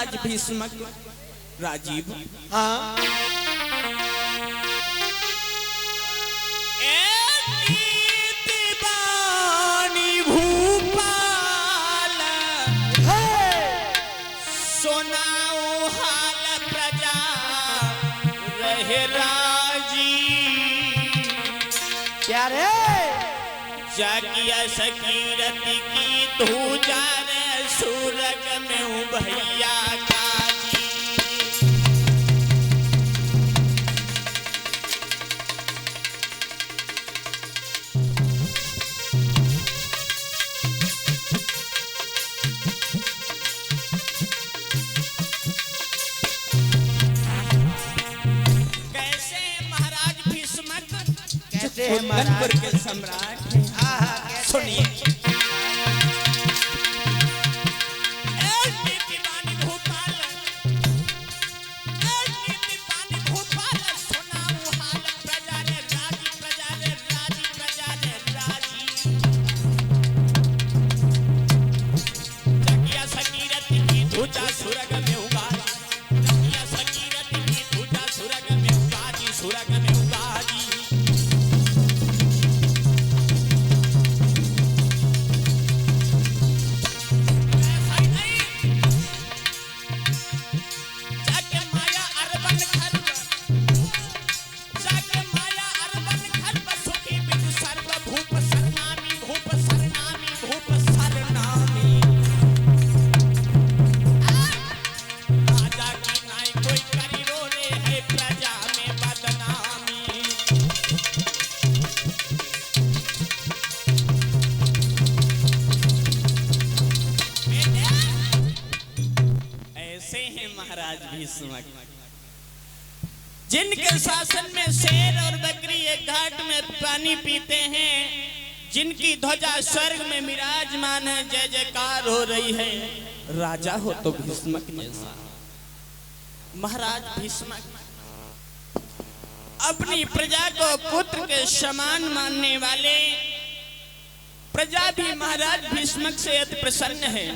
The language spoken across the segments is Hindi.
महाराज भीष्मक राजीव। हाँ भूपाल सुनाओ हाल प्रजा रहे राजी। क्या रे जाकिया सकीरती की तू जाने सूरग में हूँ भैया काजी। कैसे महाराज भीष्मक कैसे हैं महाराज के सम्राट हैं। सुनिए महाराज भीष्मक जिनके शासन में शेर और बकरी एक घाट में पानी पीते हैं, जिनकी ध्वजा स्वर्ग में विराजमान है, जय जयकार हो रही है। राजा हो तो भीष्मक जैसा। महाराज भीष्मक अपनी प्रजा को पुत्र के समान मानने वाले, प्रजा भी महाराज भीष्मक से अति प्रसन्न है।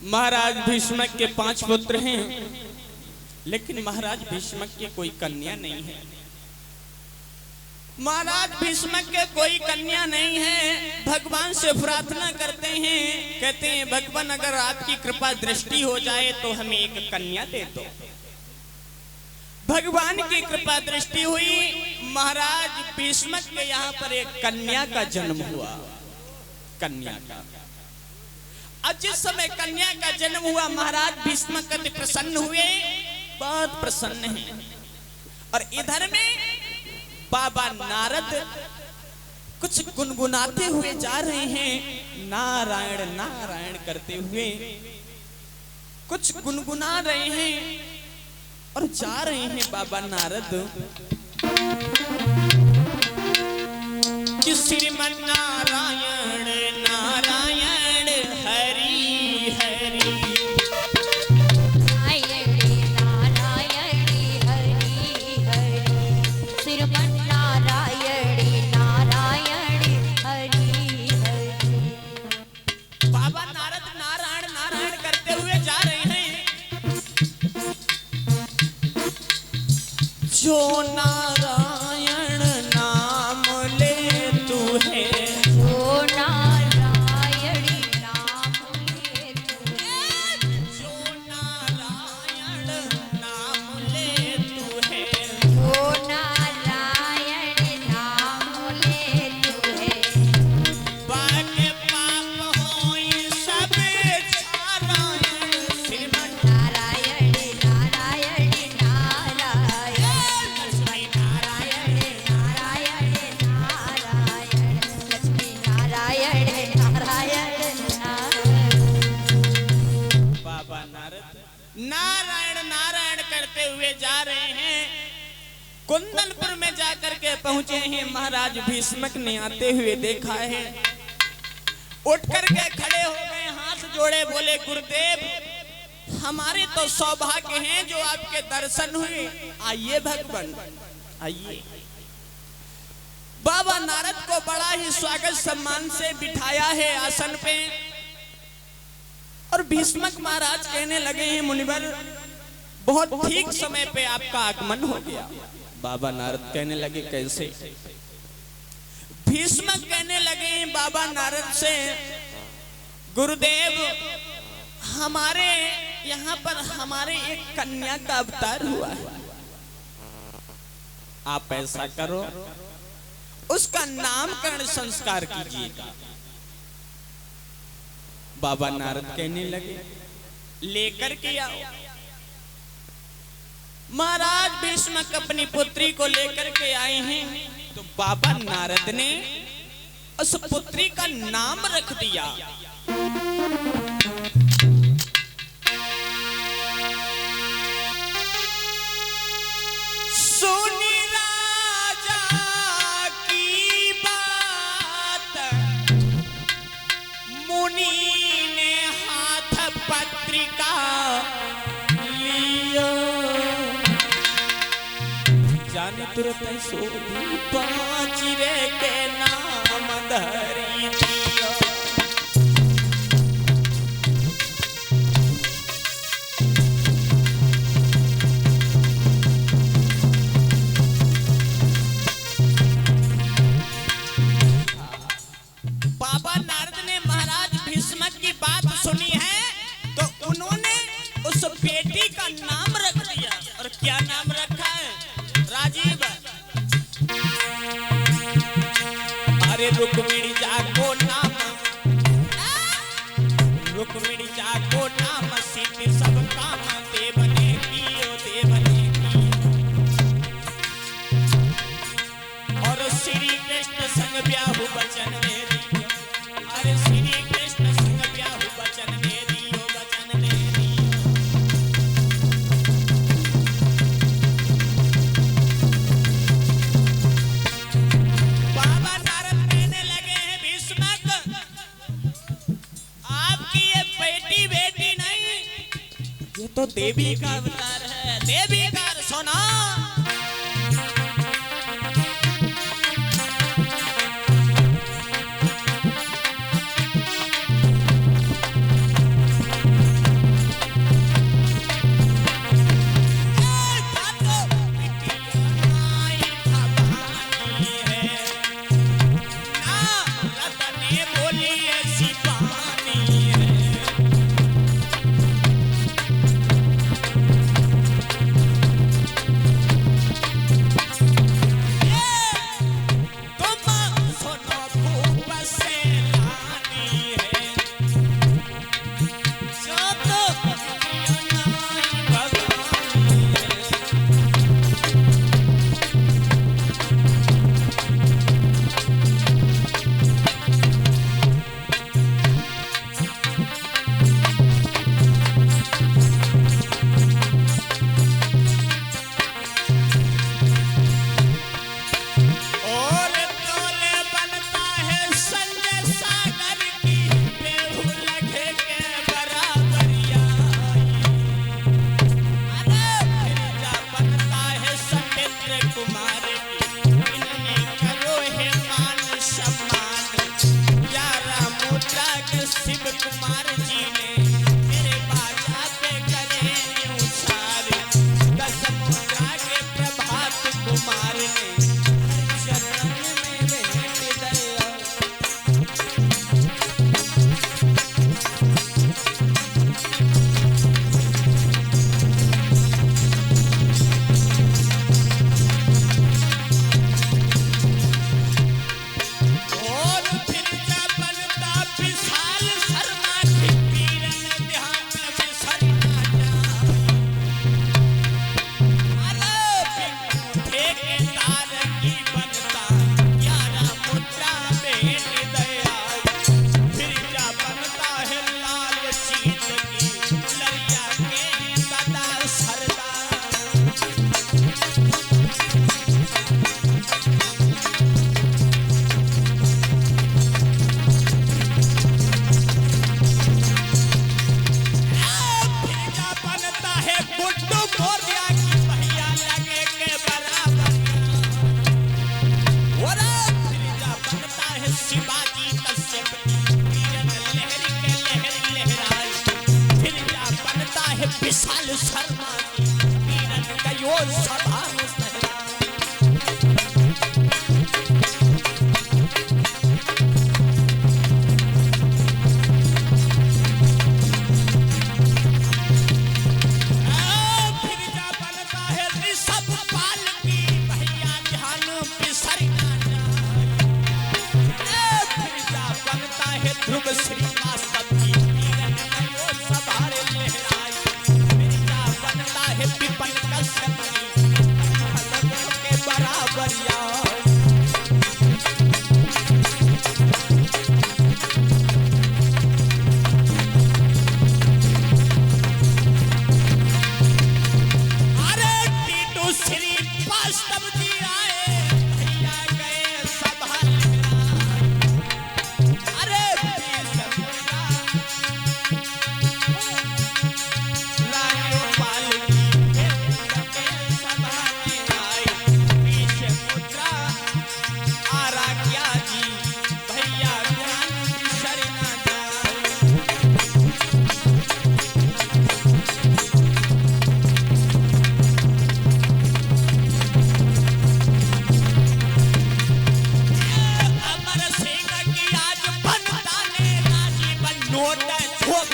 महाराज भीष्मक के 5 पुत्र हैं, लेकिन महाराज भीष्मक के कोई कन्या नहीं है। महाराज भीष्मक के कोई कन्या नहीं है। भगवान से प्रार्थना करते हैं, कहते हैं भगवान अगर आपकी कृपा दृष्टि हो जाए तो हमें एक कन्या दे दो। भगवान की कृपा दृष्टि हुई, महाराज भीष्मक के यहाँ पर एक कन्या का जन्म हुआ। कन्या का अब जिस समय कन्या का जन्म हुआ, महाराज भीष्मक अति प्रसन्न हुए, बहुत प्रसन्न हैं। और इधर में बाबा नारद कुछ गुनगुनाते हुए जा रहे हैं, नारायण नारायण करते हुए कुछ गुनगुना रहे हैं और जा रहे हैं बाबा नारद कि श्रीमन नारायण नारायण हरि हरि। बाबा नारद नारायण नारायण करते हुए जा रहे हैं। जो नारायण नाम ले तू है, जो नारायण नाम ले तू है, जो नारायण नाम ले तू है, जो नारायण नाम ले तू है। बाके पाप होई सब नारायण श्रीमन नारायण नारायण नारायण लक्ष्मी नारायण नारायण नारायण लक्ष्मी नारायण नारायण नारायण। बाबा नारद नारायण नारायण करते हुए जा रहे हैं। कुंदनपुर में जाकर के पहुंचे हैं। महाराज भीष्मक ने आते हुए देखा है, उठ करके खड़े हो गए, हाथ जोड़े, बोले गुरुदेव हमारे तो सौभाग्य हैं जो आपके दर्शन हुए। आइए भगवान आइए। बाबा नारद को बड़ा ही स्वागत सम्मान से बिठाया है आसन पे। और भीष्मक महाराज कहने लगे हैं मुनिवर बहुत ठीक समय पे आपका आगमन हो गया। बाबा नारद कहने लगे कैसे? भीष्मक कहने लगे बाबा नारद से, गुरुदेव हमारे यहाँ पर हमारे एक कन्या का अवतार हुआ है, आप ऐसा करो उसका नामकरण संस्कार कीजिएगा। बाबा नारद कहने लगे लेकर के आओ। महाराज भीष्मक अपनी पुत्री को लेकर के आए हैं, तो बाबा नारद ने उस पुत्री का नाम रख दिया सुनी राजा की बात, मुनि ने हाथ पत्रिका लिया, जाने तुरंत सोधी पाँच रे के नाम धरी दिया। बाबा नारद ने महाराज भीष्मक की बात सुनी है, तो उन्होंने उस बेटी का नाम रख दिया। और क्या नाम रखा है राजीव? अरे रुक्मिणी जाको नाम, रुक्मिणी जाको नाम, सीते सब काम देवने कियो, देवने कियो। और श्री कृष्ण संग ब्याहु बचन में दियो, अरे श्री कृष्ण संग ब्याहु बचन में दियो, बचन में दियो। बाबा नारद कहने लगे हैं भीष्मक, आपकी ये बेटी नहीं, ये तो देवी का अवतार है, देवी का। सोना है विशाल शर्मा की वीरन कयो सभा में सहरा। फिर जा बनता है ऋषभ पाल की भैया ध्यान बिसर ना जाए। फिर जा बनता है ध्रुव श्रीवास्तव की वीरन कयो सभा रे लहराई। फिर जा बनता है विपिन कश्यप की फलकों के बराबर यार। अरे टीटू श्रीवास्तव जी आए भैया गए सभा लहराई। अरे लालियो पाल की सभा में आई। पीछे मुद्रा आराग्या जी भैया ध्यान बिसर ना जाए। अमर सिंह की आज बनता ने राजीवन नोट ठोक।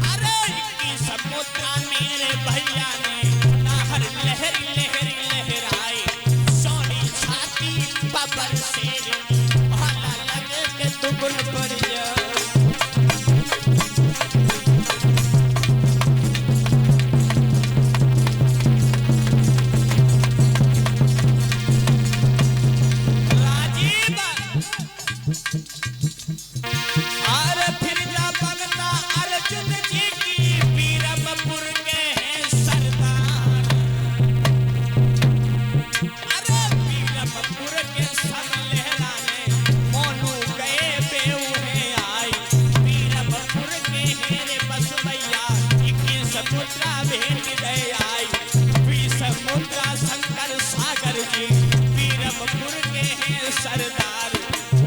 अरे की समुद्रा मेरे भैया ने नाहर लहरी लहरी लहराए। सोनी छाती बबर शेर भाला लगे के दुगुन पर जा। राजीव अरे फिर जा बनता अर्जुन जी की वीरमपुर के हैं सरदार। अरे वीरमपुर के सब लहराने मोनू गए बेऊ है आई। वीरमपुर के हैं रे बसवैया इक्कीस मुद्रा भेंट दे आई। 20 मुद्रा शंकर सागर जी वीरमपुर के हैं सरदार।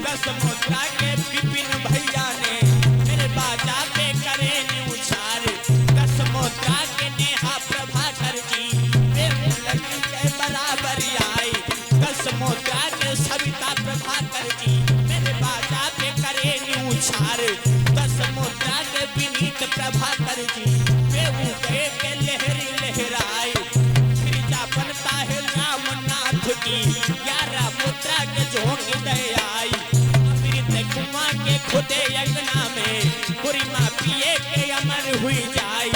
10 मुद्रा के विपिन भैया ने मेरे बाजा पे करे न्यूचार। 10 मुद्रा के नेहा प्रभाकर जी वे लड़की के बराबर आई। 10 मुद्रा के सविता प्रभाकर जी मेरे बाजा पे करे न्यूचार। 10 मुद्रा के विनीत प्रभाकर जी वे गए के लहरी लहराए। फिर जा बनता है रामनाथ की 11 मुद्रा के झोंक दे आई। अमृत कुआं के खुदे अंगना में बुरीमा पिए के अमर हुई जाए।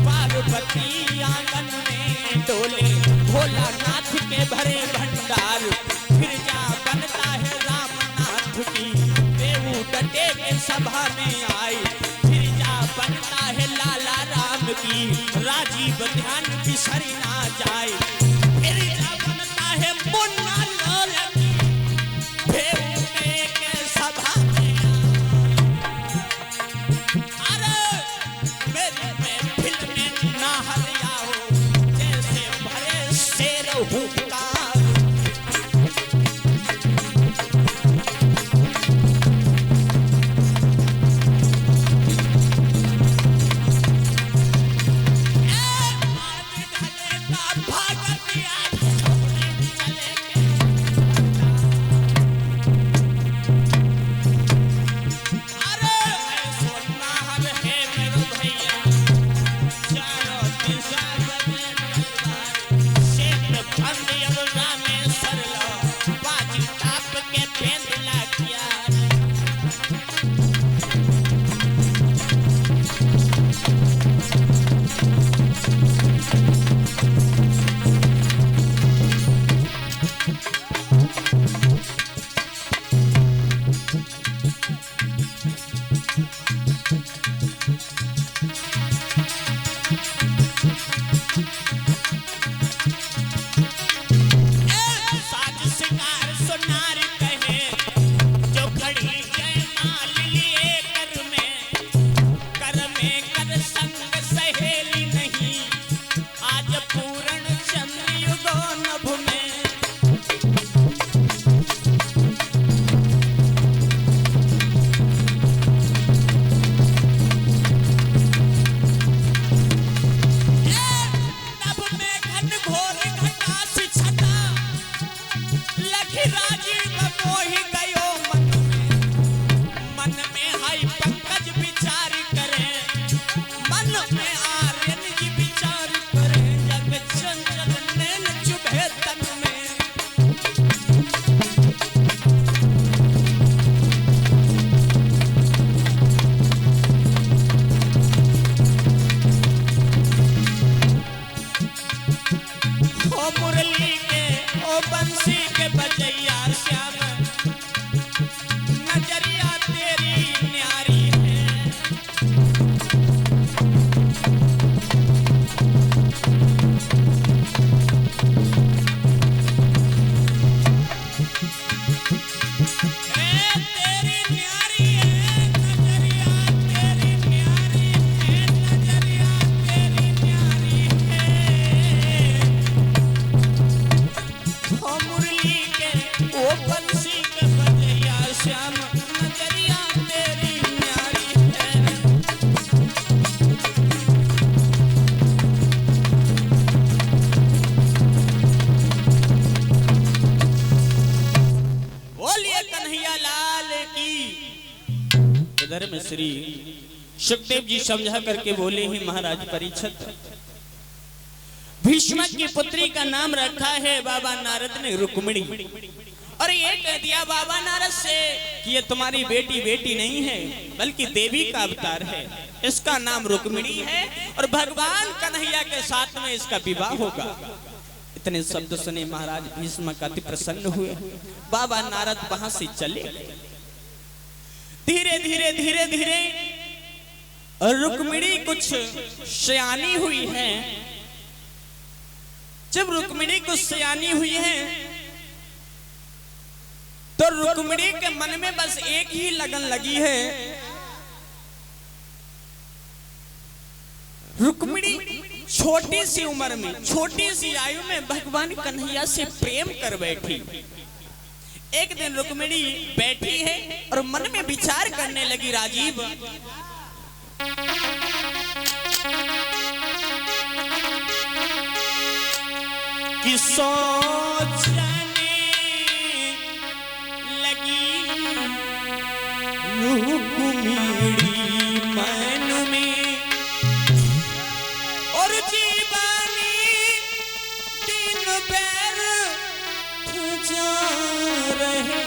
पार्वती आंगन में डोले भोलानाथ के भरे भंडार। फिर जा बनता है रामनाथ की देवू डटे के सभा में आई। फिर जा बनता है लाला राम की राजीव ध्यान बिसर ना जाए। फिर जा बनता है मुन्ना लाल की देवू के सभा में अरे मेरी महफिल में ना हरियाओ जैसे भरे शेर हुंकार। I'm the मन में हाई पंकज विचार करे, मन में आर्यन जी विचार करे, जग चंचल नैन चुभे तन में। ओ मुरली के ओ बंसी के बजैया श्याम, नजरिया तेरी न्यारी है। तेरी न्यारी है, नजरिया तेरी न्यारी है, नजरिया तेरी न्यारी है। ओ मुरली के ओ बंसी के बजैया श्याम, नजरिया तेरी न्यारी है। बोलिए कन्हैया लाल की। इधर में श्री सुखदेव जी समझा करके बोले ही महाराज परीक्षित, भीष्म की पुत्री का नाम रखा है बाबा नारद ने रुक्मिणी, और ये कह दिया बाबा नारद से कि ये तुम्हारी बेटी बेटी नहीं है बल्कि देवी का अवतार है, इसका नाम रुक्मिणी है और भगवान कन्हैया के साथ में इसका विवाह होगा। इतने शब्द सुने महाराज भीष्म का अति प्रसन्न हुए। बाबा नारद वहां से चले गए। धीरे धीरे धीरे धीरे रुक्मिणी कुछ सयानी हुई है। जब रुक्मिणी कुछ सयानी हुई है तो रुक्मिणी के मन में बस एक ही लगन लगी है। रुक्मिणी छोटी सी उम्र में, छोटी सी आयु में भगवान कन्हैया से प्रेम कर बैठी। एक दिन रुक्मिणी बैठी है और मन में विचार करने लगी, राजीव कि सोचने लगी रुक्मिणी मन में, और जीवानी दिन पैर जा रहे हैं।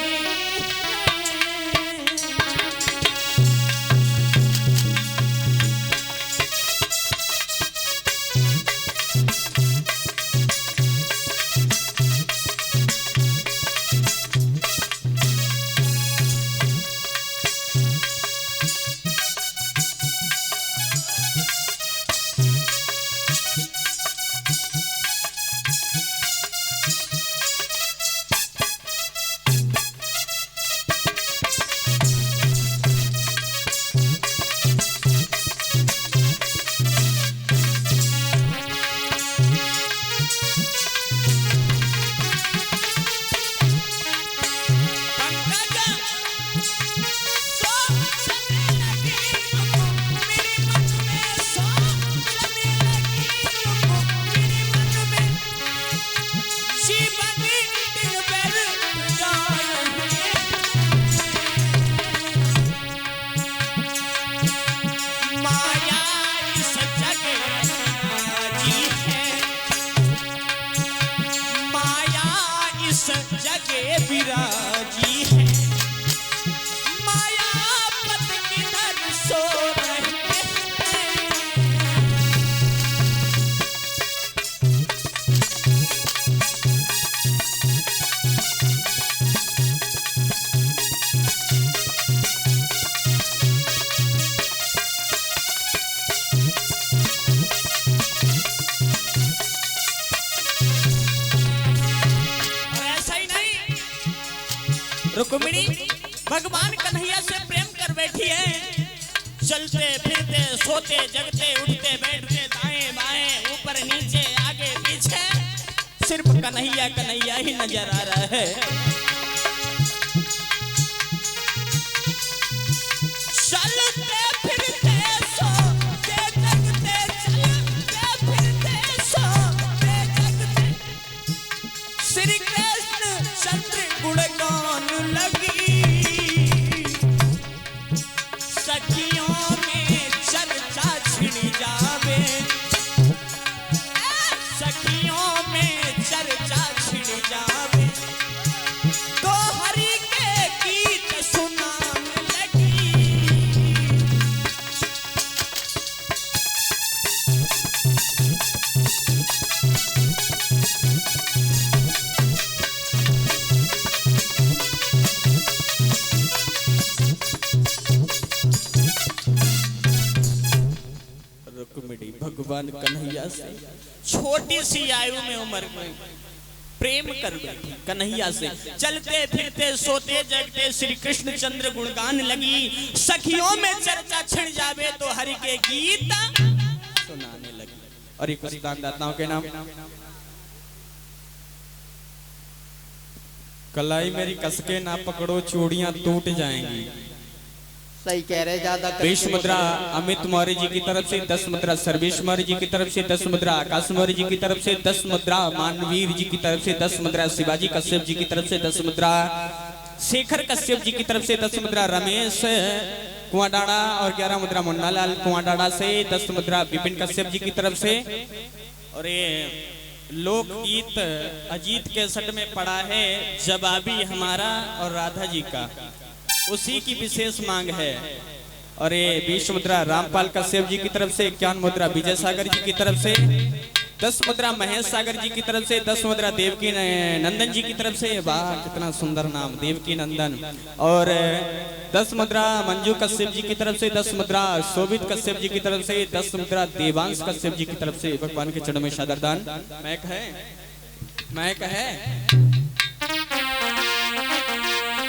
जगे विराजी है, मायापत किधर सो रहे रुक्मिणी भगवान कन्हैया से प्रेम कर बैठी है। चलते फिरते सोते जगते उठते बैठते दाएं बाएं ऊपर नीचे आगे पीछे सिर्फ कन्हैया कन्हैया ही नजर आ रहा है। चलते फिरते सोते जगते चलते फिरते सोते जगते श्री कृष्ण चंद्र गुणगान लगी। रुक्मिणी भगवान कन्हैया से छोटी सी आयु में उम्र में प्रेम कर बैठी कन्हैया से। चलते फिरते सोते जगते श्री कृष्ण चंद्र गुणगान लगी, सखियों में चर्चा छिड़ जावे तो हरि के गीत सुनाने लगी। और एक दाताओं के नाम, कलाई मेरी कसके ना पकड़ो चूड़ियां टूट जाएंगी। सही कह रहे, ज्यादा 20 मुद्रा अमित मौर्य जी की तरफ से, 10 मुद्रा सर्वेश मौर्य जी की तरफ से, 10 मुद्रा आकाश मौर्य जी की तरफ से, 10 मुद्रा मानवीर जी की तरफ से, 10 मुद्रा शिवाजी कश्यप जी की तरफ से, 10 मुद्रा शेखर कश्यप जी की तरफ से, 10 मुद्रा रमेश कुआडाड़ा और 11 मुद्रा मुन्नालाल कुआडाड़ा से, 10 मुद्रा विपिन कश्यप जी की तरफ से। और ये लोकगीत अजीत के सट में पड़ा है जवाबी हमारा और राधा जी का, उसी की विशेष मांग है। और ये 20 मुद्रा रामपाल कश्यप जी की तरफ से, 51 मुद्रा विजय सागर जी की तरफ से, 10 मुद्रा महेश सागर जी की तरफ से, 10 मुद्रा देवकी नंदन जी की तरफ से। वाह कितना सुंदर नाम, देवकी नंदन। और 10 मुद्रा मंजू कश्यप जी की तरफ से, 10 मुद्रा शोभित कश्यप जी की तरफ से, 10 मुद्रा देवांश कश्यप जी की तरफ से। भगवान के चरणों में सादरदान। महक है, महक है।